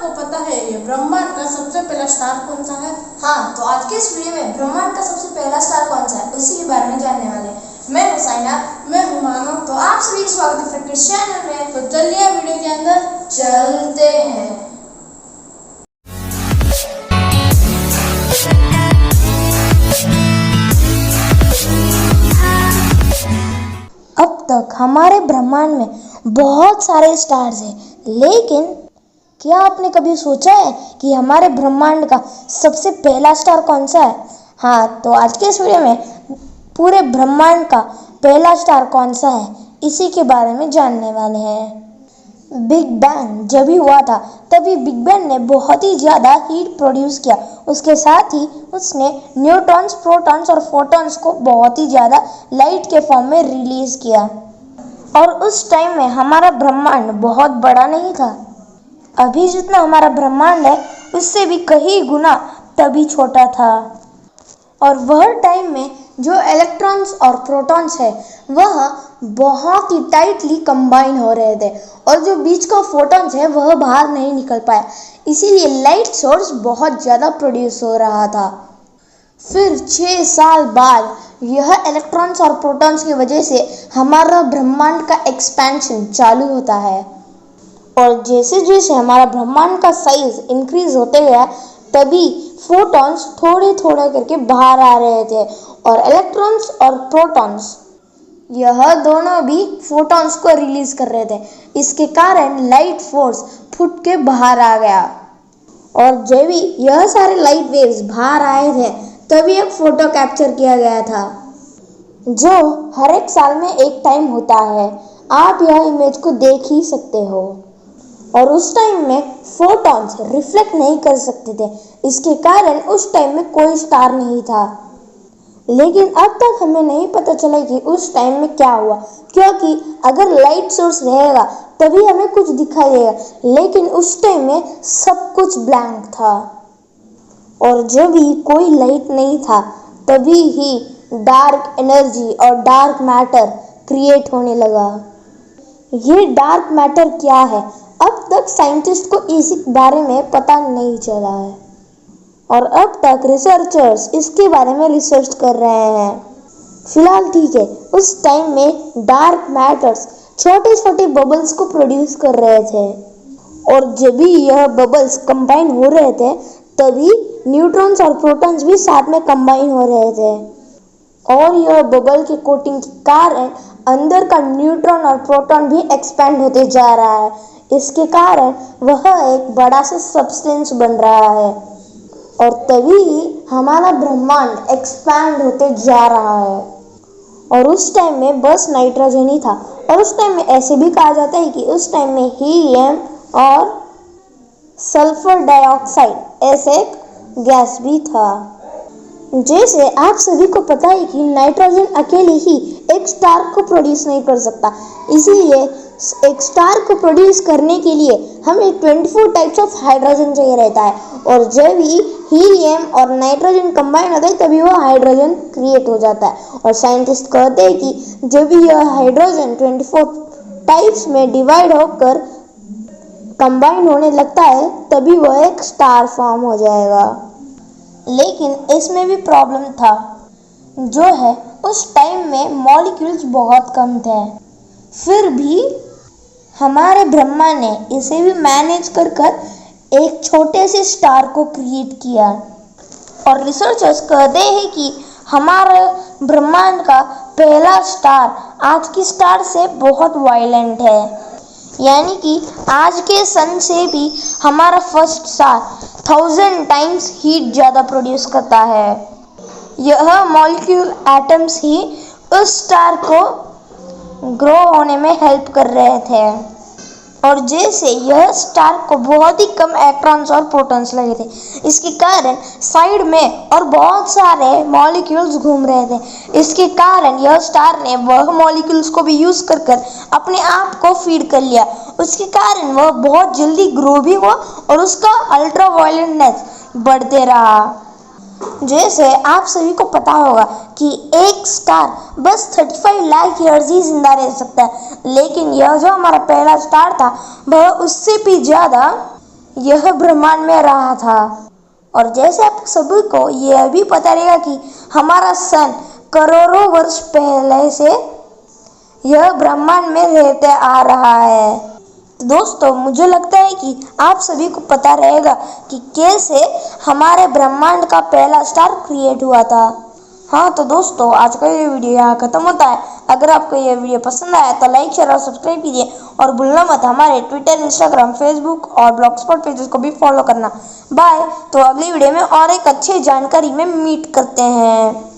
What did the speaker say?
आपको पता है ये ब्रह्मांड का सबसे पहला स्टार कौन सा है? हाँ, तो आज के इस वीडियो में ब्रह्मांड का सबसे पहला स्टार कौन सा है उसी के बारे में जानने वाले हैं। मैं हुसैना। मैं हूँ मानो। तो आप सभी का स्वागत है फ्रिक्टिस चैनल में। तो चलिए वीडियो के अंदर चलते हैं। अब तक हमारे ब्रह्मांड में बहुत सारे स्टार्स हैं, लेकिन क्या आपने कभी सोचा है कि हमारे ब्रह्मांड का सबसे पहला स्टार कौन सा है? हाँ, तो आज के इस वीडियो में पूरे ब्रह्मांड का पहला स्टार कौन सा है इसी के बारे में जानने वाले हैं। बिग बैंग जब भी हुआ था तभी बिग बैंग ने बहुत ही ज़्यादा हीट प्रोड्यूस किया। उसके साथ ही उसने न्यूट्रॉन्स, प्रोटॉन्स और फोटॉन्स को बहुत ही ज़्यादा लाइट के फॉर्म में रिलीज किया। और उस टाइम में हमारा ब्रह्मांड बहुत बड़ा नहीं था। अभी जितना हमारा ब्रह्मांड है उससे भी कई गुना तभी छोटा था। और वह टाइम में जो इलेक्ट्रॉन्स और प्रोटॉन्स है वह बहुत ही टाइटली कंबाइन हो रहे थे, और जो बीच का फोटॉन्स है वह बाहर नहीं निकल पाया, इसीलिए लाइट सोर्स बहुत ज़्यादा प्रोड्यूस हो रहा था। फिर 6 साल बाद यह इलेक्ट्रॉन्स और प्रोटॉन्स की वजह से हमारा ब्रह्मांड का एक्सपेंशन चालू होता है। और जैसे जैसे हमारा ब्रह्मांड का साइज इंक्रीज होते गया तभी फोटॉन्स थोड़े थोड़े करके बाहर आ रहे थे, और इलेक्ट्रॉन्स और प्रोटॉन्स यह दोनों भी फोटॉन्स को रिलीज कर रहे थे। इसके कारण लाइट फोर्स फूट के बाहर आ गया, और जब भी यह सारे लाइट वेव्स बाहर आए थे तभी एक फोटो कैप्चर किया गया था, जो हर एक साल में एक टाइम होता है। आप यह इमेज को देख ही सकते हो। और उस टाइम में फोटॉन्स रिफ्लेक्ट नहीं कर सकते थे, इसके कारण उस टाइम में कोई स्टार नहीं था। लेकिन अब तक हमें नहीं पता चला कि उस टाइम में क्या हुआ, क्योंकि अगर लाइट सोर्स रहेगा तभी हमें कुछ दिखाई देगा, लेकिन उस टाइम में सब कुछ ब्लैंक था। और जब भी कोई लाइट नहीं था तभी ही डार्क एनर्जी और डार्क मैटर क्रिएट होने लगा। ये डार्क मैटर क्या है अब तक साइंटिस्ट को इसी बारे में पता नहीं चला है, और अब तक रिसर्चर्स इसके बारे में रिसर्च कर रहे हैं। फिलहाल ठीक है, उस टाइम में डार्क मैटर्स छोटे छोटे बबल्स को प्रोड्यूस कर रहे थे, और जब भी यह बबल्स कंबाइन हो रहे थे तभी न्यूट्रॉन्स और प्रोटॉन्स भी साथ में कंबाइन हो रहे थे, और यह बबल के कोटिंग के कारण अंदर का न्यूट्रॉन और प्रोटॉन भी एक्सपैंड होते जा रहा है। इसके कारण वह एक बड़ा सा सब्सटेंस बन रहा है, और तभी हमारा ब्रह्मांड एक्सपैंड होते जा रहा है। और उस टाइम में बस नाइट्रोजन ही था, और उस टाइम में ऐसे भी कहा जाता है कि उस टाइम में हीलियम और सल्फर डाइऑक्साइड ऐसे एक गैस भी था। जैसे आप सभी को पता है कि नाइट्रोजन अकेले ही एक स्टार को प्रोड्यूस नहीं कर सकता, इसीलिए एक स्टार को प्रोड्यूस करने के लिए हमें 24 टाइप्स ऑफ हाइड्रोजन चाहिए रहता है, और जब भी हीलियम और नाइट्रोजन कंबाइन होता है तभी वो हाइड्रोजन क्रिएट हो जाता है। और साइंटिस्ट कहते हैं कि जब भी यह हाइड्रोजन 24 टाइप्स में डिवाइड होकर कंबाइन होने लगता है तभी वह एक स्टार फॉर्म हो जाएगा। लेकिन इसमें भी प्रॉब्लम था, जो है उस टाइम में मॉलिक्यूल्स बहुत कम थे। फिर भी हमारे ब्रह्मा ने इसे भी मैनेज कर एक छोटे से स्टार को क्रिएट किया। और रिसर्चर्स कहते हैं कि हमारे ब्रह्मांड का पहला स्टार आज की स्टार से बहुत वायलेंट है, यानी कि आज के सन से भी हमारा फर्स्ट स्टार 1000 टाइम्स हीट ज़्यादा प्रोड्यूस करता है। यह मॉलिक्यूल एटम्स ही उस स्टार को ग्रो होने में हेल्प कर रहे थे, और जैसे यह स्टार को बहुत ही कम इलेक्ट्रॉन्स और प्रोटॉन्स लगे थे, इसके कारण साइड में और बहुत सारे मॉलिक्यूल्स घूम रहे थे। इसके कारण यह स्टार ने वह मॉलिक्यूल्स को भी यूज़ कर अपने आप को फीड कर लिया। उसके कारण वह बहुत जल्दी ग्रो भी हुआ और उसका अल्ट्रा वायलेंटनेस बढ़ते रहा। जैसे आप सभी को पता होगा कि एक स्टार बस 35 लाख ईयर्स ही जिंदा रह सकता है, लेकिन यह जो हमारा पहला स्टार था वह उससे भी ज़्यादा यह ब्रह्मांड में रहा था। और जैसे आप सभी को यह भी पता रहेगा कि हमारा सन करोड़ों वर्ष पहले से यह ब्रह्मांड में रहते आ रहा है। दोस्तों, मुझे लगता है कि आप सभी को पता रहेगा कि कैसे हमारे ब्रह्मांड का पहला स्टार क्रिएट हुआ था। हाँ तो दोस्तों, आज का ये वीडियो यहाँ खत्म होता है। अगर आपको ये वीडियो पसंद आया तो लाइक, शेयर और सब्सक्राइब कीजिए और भूलना मत हमारे ट्विटर, इंस्टाग्राम, फेसबुक और ब्लॉगस्पॉट पेजेस को भी फॉलो करना। बाय। तो अगली वीडियो में और एक अच्छी जानकारी में मीट करते हैं।